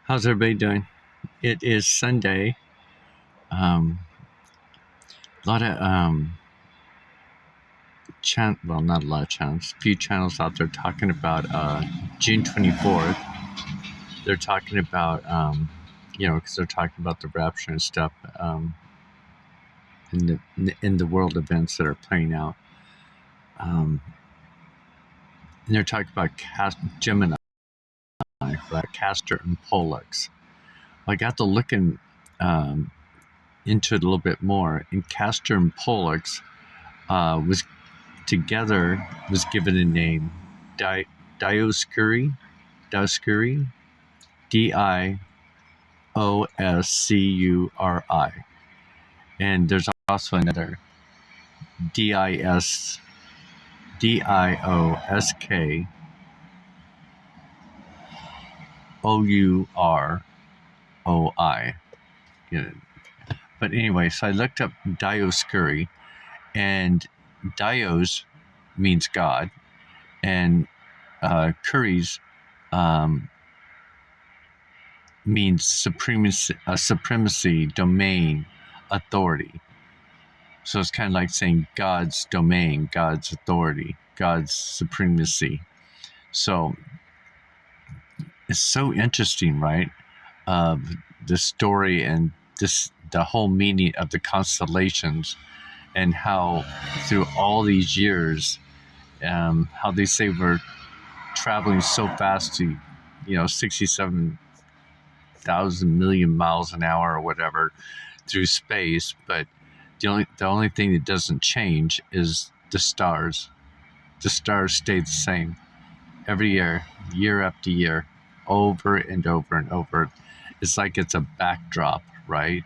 How's everybody doing? It is Sunday. A lot of well, not a lot of channels. A few channels out there talking about June 24th. They're talking about because they're talking about the rapture and stuff in the world events that are playing out. And they're talking about Gemini, right? Castor and Pollux. I got to looking into it a little bit more. And Castor and Pollux was given a name, Dioscuri, Dioscuri, and there's also another Dioscouroi. But anyway, so I looked up Dioscuri, and Dios means God, and Curies means supremacy, domain, authority. So it's kind of like saying God's domain, God's authority, God's supremacy. So it's so interesting, right? The story and the whole meaning of the constellations, and how through all these years, how they say we're traveling so fast to, 67,000 million miles an hour or whatever through space, but the only thing that doesn't change is the stars. The stars stay the same every year after year, over and over and over. It's like it's a backdrop, right?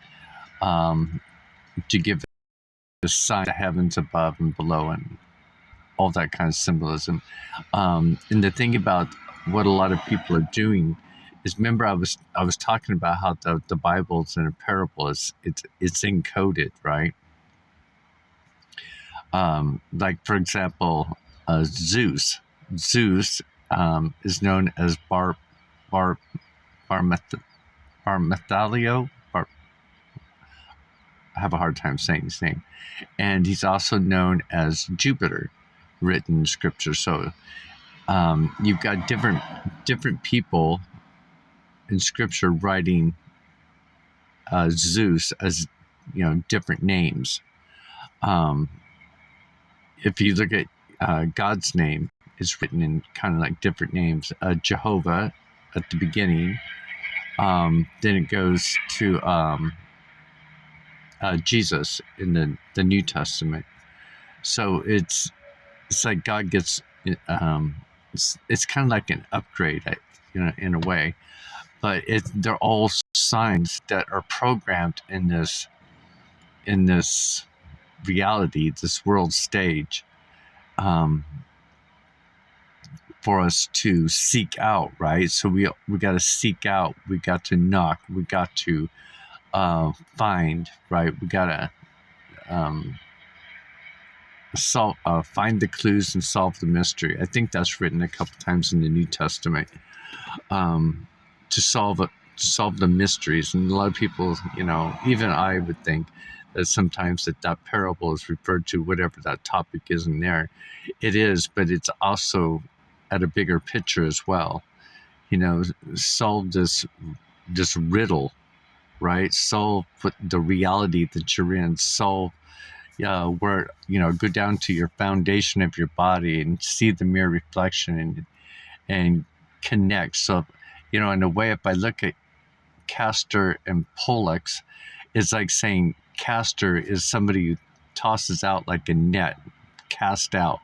To give the sign, the heavens above and below, and all that kind of symbolism. And the thing about what a lot of people are doing is, remember I was talking about how the Bible's in a parable. It's encoded, right? Like, for example, Zeus. Zeus is known as Barmethalio. I have a hard time saying his name. And he's also known as Jupiter, written in scripture. So you've got different people in scripture writing Zeus as, different names. If you look at God's name, is written in kind of like different names. Jehovah at the beginning. Then it goes to Jesus in the New Testament. So it's like God gets it's kind of like an upgrade, in a way. But they're all signs that are programmed in this reality, this world stage, for us to seek out, right? So we got to seek out, we got to knock, we got to find, right? We got to find the clues and solve the mystery. I think that's written a couple times in the New Testament, to solve the mysteries. And a lot of people, even I would think that sometimes that parable is referred to whatever that topic is in there. It is, but it's also at a bigger picture as well. Solve this riddle, right? Solve the reality that you're in. Solve where, go down to your foundation of your body and see the mirror reflection and connect. So, in a way, if I look at Castor and Pollux, it's like saying Castor is somebody who tosses out like a net, cast out,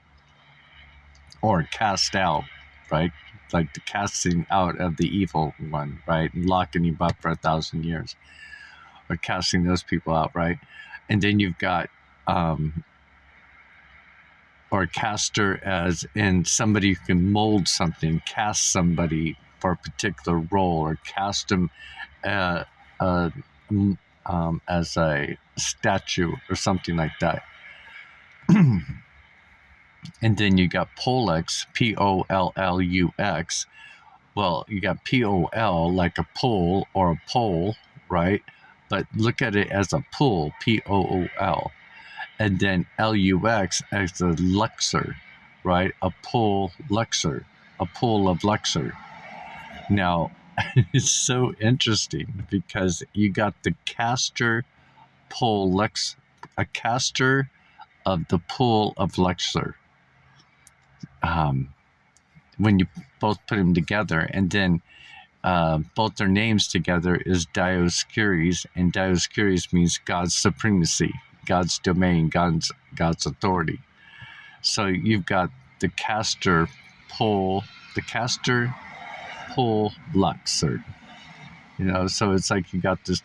right? Like the casting out of the evil one, right? And locking him up for 1,000 years, or casting those people out, right? And then you've got or Castor as in somebody who can mold something, cast somebody for a particular role, or cast them as a statue or something like that. And then you got Pollux, Pollux, Well, you got POL, like a pole or a pole, right? But look at it as a pool, POOL. And then LUX as a Luxor, right? A pool Luxor, a pool of Luxor. Now, it's so interesting because you got the Castor Pollux, a Castor of the pool of Luxor. Um, when you both put them together, and then both their names together is Dioscures, and Dioscures means God's supremacy, God's domain, God's authority. So you've got the the Castor pole Luxor. So it's like you got this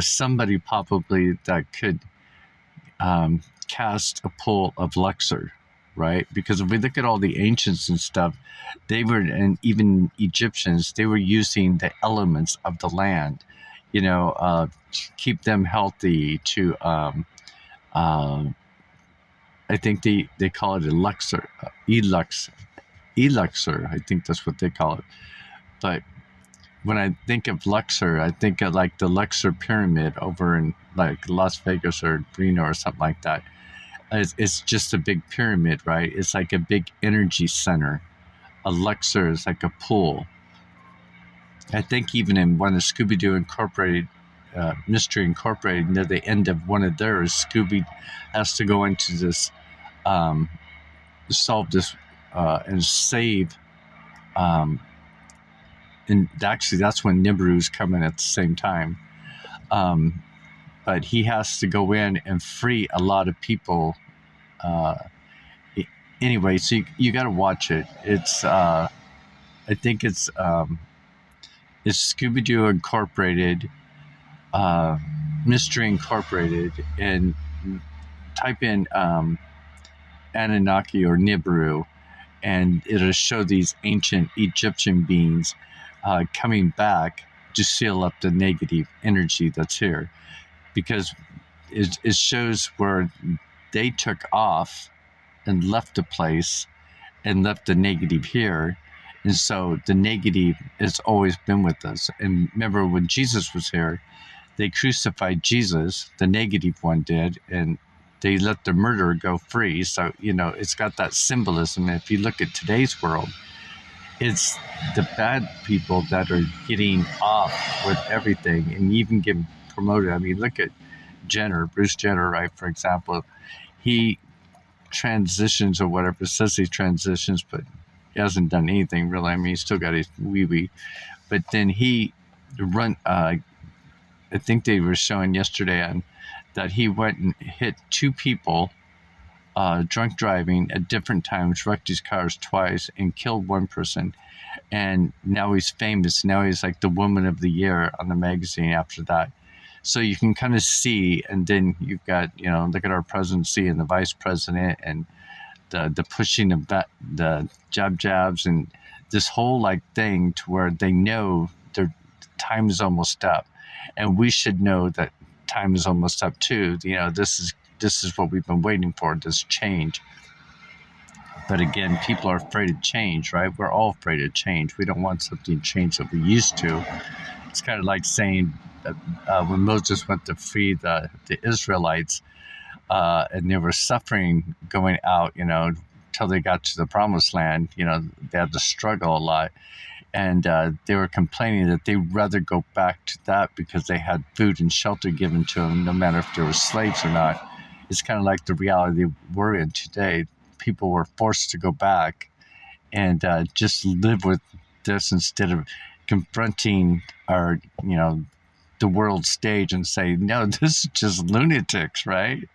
somebody probably that could cast a pole of Luxor, right? Because if we look at all the ancients and stuff, and even Egyptians, they were using the elements of the land, to keep them healthy. I think they call it a Luxor, Eluxor. I think that's what they call it. But when I think of Luxor, I think of like the Luxor pyramid over in like Las Vegas or Reno or something like that. It's just a big pyramid, right? It's like a big energy center. A Luxor is like a pool. I think even in one of Scooby-Doo Incorporated, Mystery Incorporated, near the end of one of theirs, Scooby has to go into this, solve this, and save. And actually, that's when Nibiru's coming at the same time. But he has to go in and free a lot of people. Anyway, so you got to watch it. I think it's Scooby-Doo Incorporated, Mystery Incorporated, and type in Anunnaki or Nibiru, and it'll show these ancient Egyptian beings coming back to seal up the negative energy that's here, because it shows where they took off and left the place and left the negative here. And so the negative has always been with us. And remember, when Jesus was here, they crucified Jesus, the negative one did, and they let the murderer go free. So, it's got that symbolism. If you look at today's world, it's the bad people that are getting off with everything and even getting promoted. I mean, look at Bruce Jenner, right? For example, he transitions or whatever, says he transitions, but he hasn't done anything really. I mean, he's still got his wee. But then he I think they were showing yesterday that he went and hit two people drunk driving at different times, wrecked his cars twice, and killed one person. And now he's famous. Now he's like the Woman of the Year on the magazine after that. So you can kind of see, and then you've got, look at our presidency and the vice president and the pushing of the jabs and this whole like thing to where they know their time is almost up. And we should know that time is almost up too. This is what we've been waiting for, this change. But again, people are afraid of change, right? We're all afraid of change. We don't want something to change that we used to. It's kind of like saying that when Moses went to free the Israelites, and they were suffering going out, till they got to the promised land, they had to struggle a lot. And they were complaining that they'd rather go back to that because they had food and shelter given to them, no matter if they were slaves or not. It's kind of like the reality we're in today. People were forced to go back and just live with this instead of confronting the world stage and say, no, this is just lunatics, right?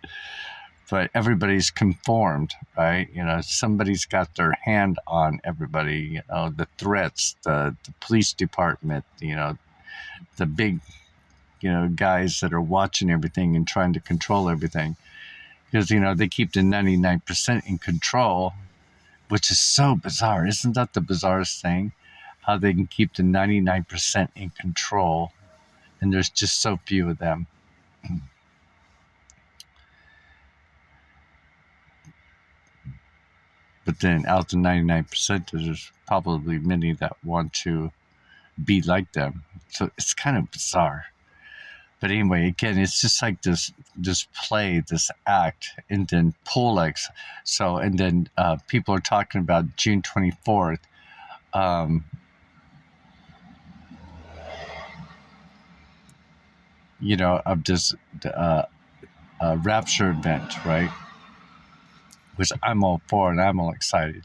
But everybody's conformed, right? Somebody's got their hand on everybody, the threats, the police department, the big, guys that are watching everything and trying to control everything. Because, they keep the 99% in control, which is so bizarre. Isn't that the bizarrest thing? How they can keep the 99% in control, and there's just so few of them. But then out of the 99%, there's probably many that want to be like them. So it's kind of bizarre. But anyway, again, it's just like this play, this act, and then Pollux. So, and then people are talking about June 24th. Of this rapture event, right? Which I'm all for and I'm all excited,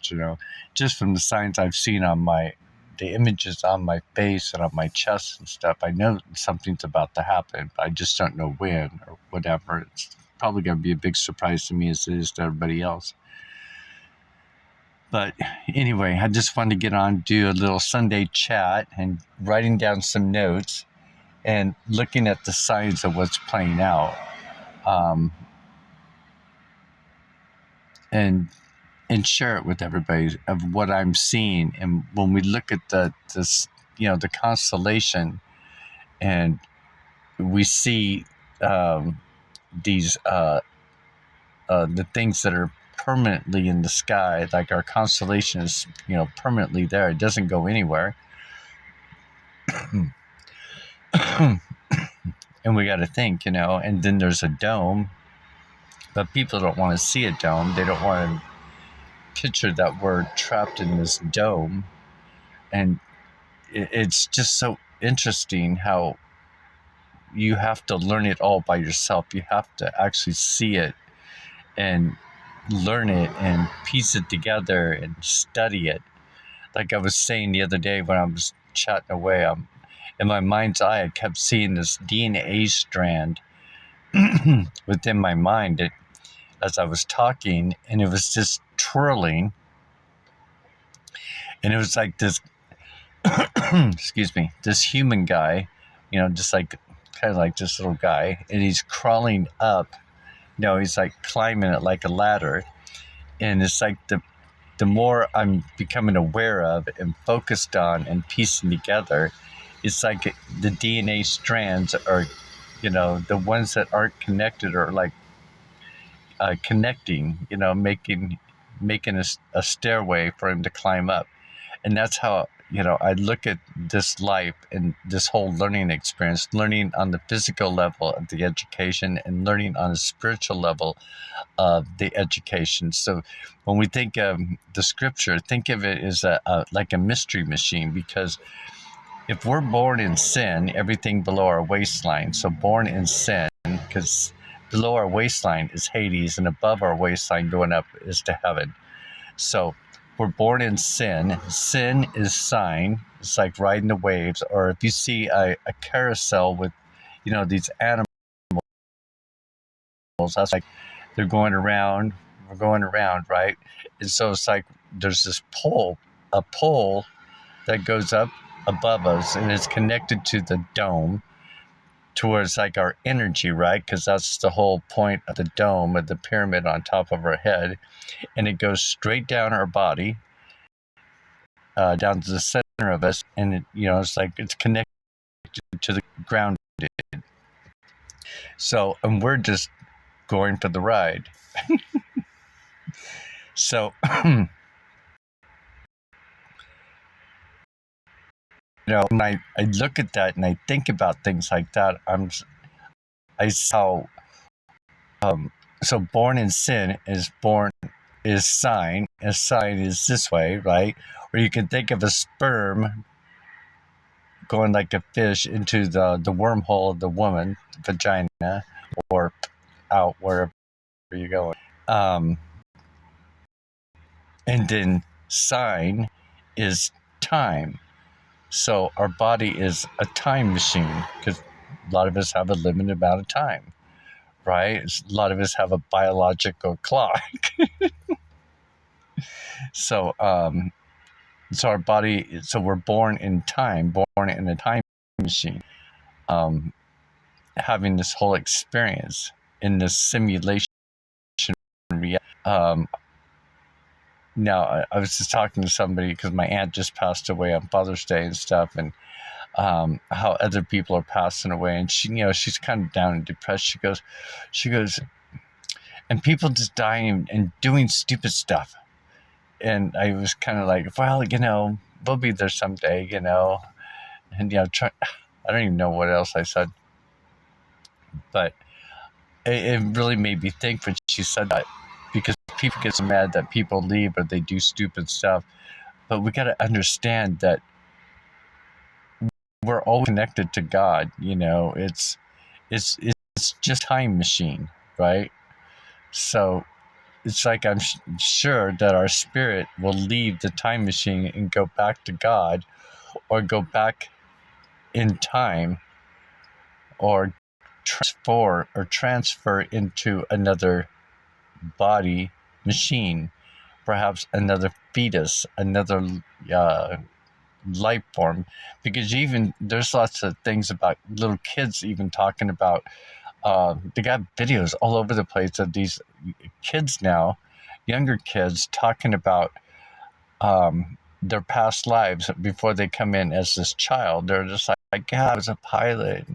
just from the signs I've seen on the images on my face and on my chest and stuff. I know something's about to happen, but I just don't know when or whatever. It's probably going to be a big surprise to me as it is to everybody else. But anyway, I just wanted to get on, do a little Sunday chat and writing down some notes and looking at the signs of what's playing out. And share it with everybody of what I'm seeing. And when we look at the constellation, and we see these the things that are permanently in the sky, like our constellation is permanently there. It doesn't go anywhere. And we got to think, and then there's a dome, but people don't want to see a dome. They don't want to picture that we're trapped in this dome. And it's just so interesting how you have to learn it all by yourself. You have to actually see it and learn it and piece it together and study it. Like I was saying the other day when I was chatting away, in my mind's eye, I kept seeing this DNA strand within my mind as I was talking, and it was just twirling. And it was like this, excuse me, this human guy, just like kind of like this little guy, and he's crawling up. He's like climbing it like a ladder. And it's like the more I'm becoming aware of and focused on and piecing together, it's like the DNA strands are, the ones that aren't connected are like connecting, making a stairway for him to climb up. And that's how, I look at this life and this whole learning experience, learning on the physical level of the education and learning on a spiritual level of the education. So when we think of the scripture, think of it as like a mystery machine, because if we're born in sin, everything below our waistline, so born in sin, because below our waistline is Hades and above our waistline going up is to heaven. So we're born in sin. Sin is sign. It's like riding the waves. Or if you see a carousel with, these animals, that's like they're going around. We're going around, right? And so it's like there's this a pole that goes up above us, and it's connected to the dome towards like our energy, right? Because that's the whole point of the dome, of the pyramid on top of our head. And it goes straight down our body, down to the center of us, and it's like it's connected to the ground. So, and we're just going for the ride. So, when I look at that and I think about things like that, I saw. So born in sin is sign. A sign is this way, right? Or you can think of a sperm going like a fish into the wormhole of the woman, vagina, or out wherever you're going. And then sign is time. So our body is a time machine, because a lot of us have a limited amount of time, right? A lot of us have a biological clock. So, so our body, so we're born in time, born in a time machine, having this whole experience in this simulation. Now, I was just talking to somebody because my aunt just passed away on Father's Day and stuff, and how other people are passing away, and she's kind of down and depressed. She goes, and people just dying and doing stupid stuff. and I was kind of like, well, we'll be there someday, and I don't even know what else I said, but it really made me think when she said that, because people get so mad that people leave or they do stupid stuff, but we got to understand that we're all connected to God. It's just time machine, right? So it's like I'm sure that our spirit will leave the time machine and go back to God, or go back in time, or transfer into another body machine, perhaps another fetus, another uh, life form. Because even there's lots of things about little kids even talking about. They got videos all over the place of these kids now, younger kids, talking about their past lives before they come in as this child. They're just like, yeah, I was a pilot,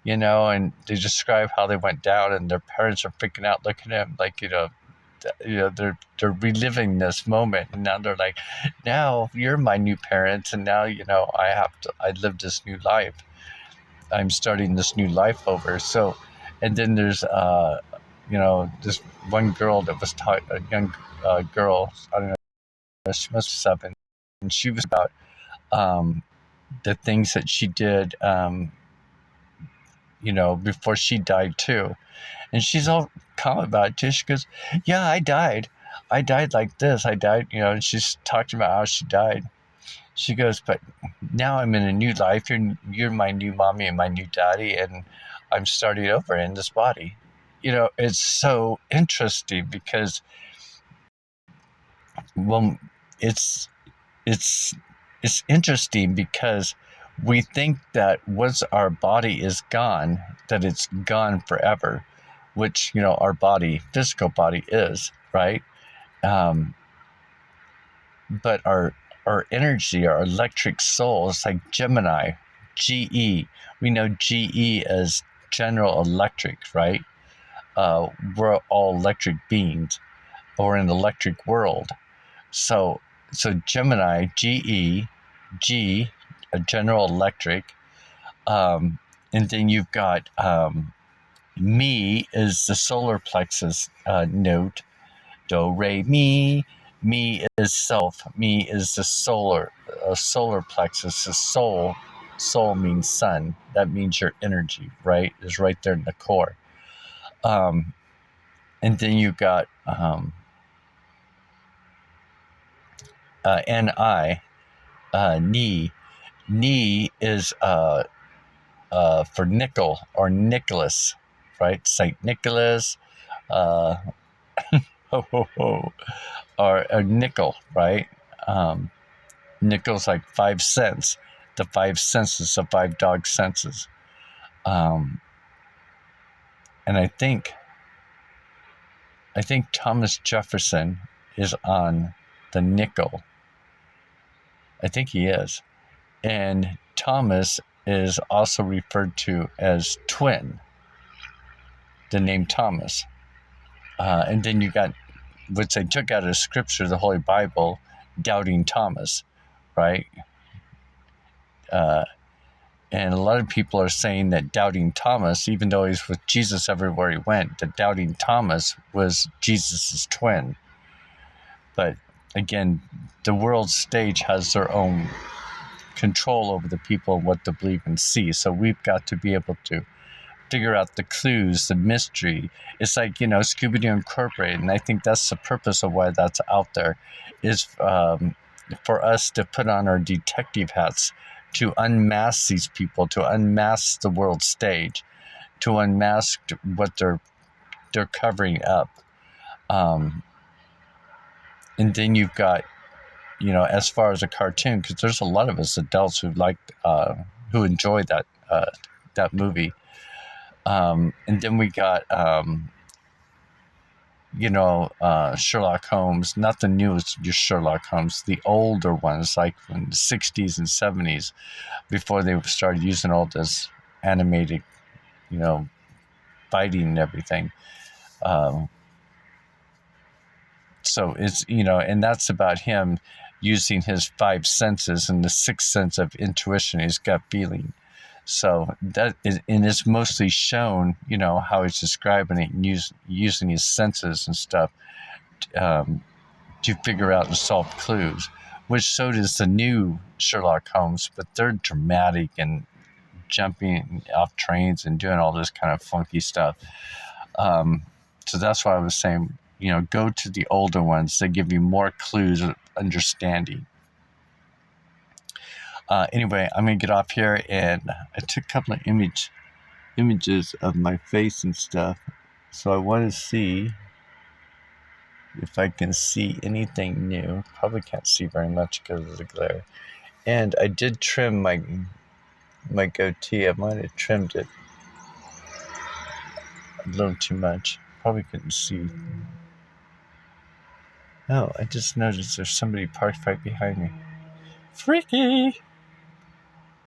and they describe how they went down, and their parents are freaking out, looking at them like, they're reliving this moment, and now they're like, now you're my new parents, and now I live this new life. I'm starting this new life over. So, and then there's this one girl that was a young girl. I don't know, she must be 7, and she was about the things that she did, before she died too. And she's all calm about it too. She goes, yeah, I died. I died like this. I died, and she's talking about how she died. She goes, but now I'm in a new life. You're my new mommy and my new daddy, and I'm starting over in this body. It's so interesting because, well, it's it's it's interesting because we think that once our body is gone, that it's gone forever, which our physical body is, right? Um, but our energy, our electric soul, is like Gemini, GE. We know GE as General Electric, right? We're all electric beings, or an electric world. So Gemini, G, General Electric, and then you've got me is the solar plexus note. Do, re, mi. Me is self. Me is the solar plexus. The soul. Soul means sun. That means your energy, right? Is right there in the core. And then you got Ni. Ni. Ni is for nickel or Nicholas, right? Saint Nicholas. Ho ho ho. Or a nickel, right? Nickel's like 5 cents. The 5 senses, the 5 dog senses. And I think Thomas Jefferson is on the nickel. I think he is. And Thomas is also referred to as twin, the name Thomas. And then you got, which they took out of scripture, the Holy Bible, doubting Thomas, right? And a lot of people are saying that doubting Thomas, even though he's with Jesus everywhere he went, that doubting Thomas was Jesus's twin. But again, the world stage has their own control over the people and what to believe and see. So we've got to be able to figure out the clues, the mystery. It's like, Scooby-Doo Incorporated, and I think that's the purpose of why that's out there, is for us to put on our detective hats, to unmask these people, to unmask the world stage, to unmask what they're covering up. And then you've got, as far as a cartoon, because there's a lot of us adults who who enjoy that movie. And then we got, Sherlock Holmes, not the newest Sherlock Holmes, the older ones, like from the 60s and 70s, before they started using all this animated, fighting and everything. So So it's, and that's about him using his five senses and the sixth sense of intuition, his gut feeling. So that is, and it's mostly shown, how he's describing it and using his senses and stuff to figure out and solve clues, which so does the new Sherlock Holmes, but they're dramatic and jumping off trains and doing all this kind of funky stuff. So that's why I was saying, go to the older ones. They give you more clues of understanding. Anyway, I'm going to get off here, and I took a couple of images of my face and stuff. So I want to see if I can see anything new. Probably can't see very much because of the glare. And I did trim my goatee. I might have trimmed it a little too much. Probably couldn't see. Oh, I just noticed there's somebody parked right behind me. Freaky!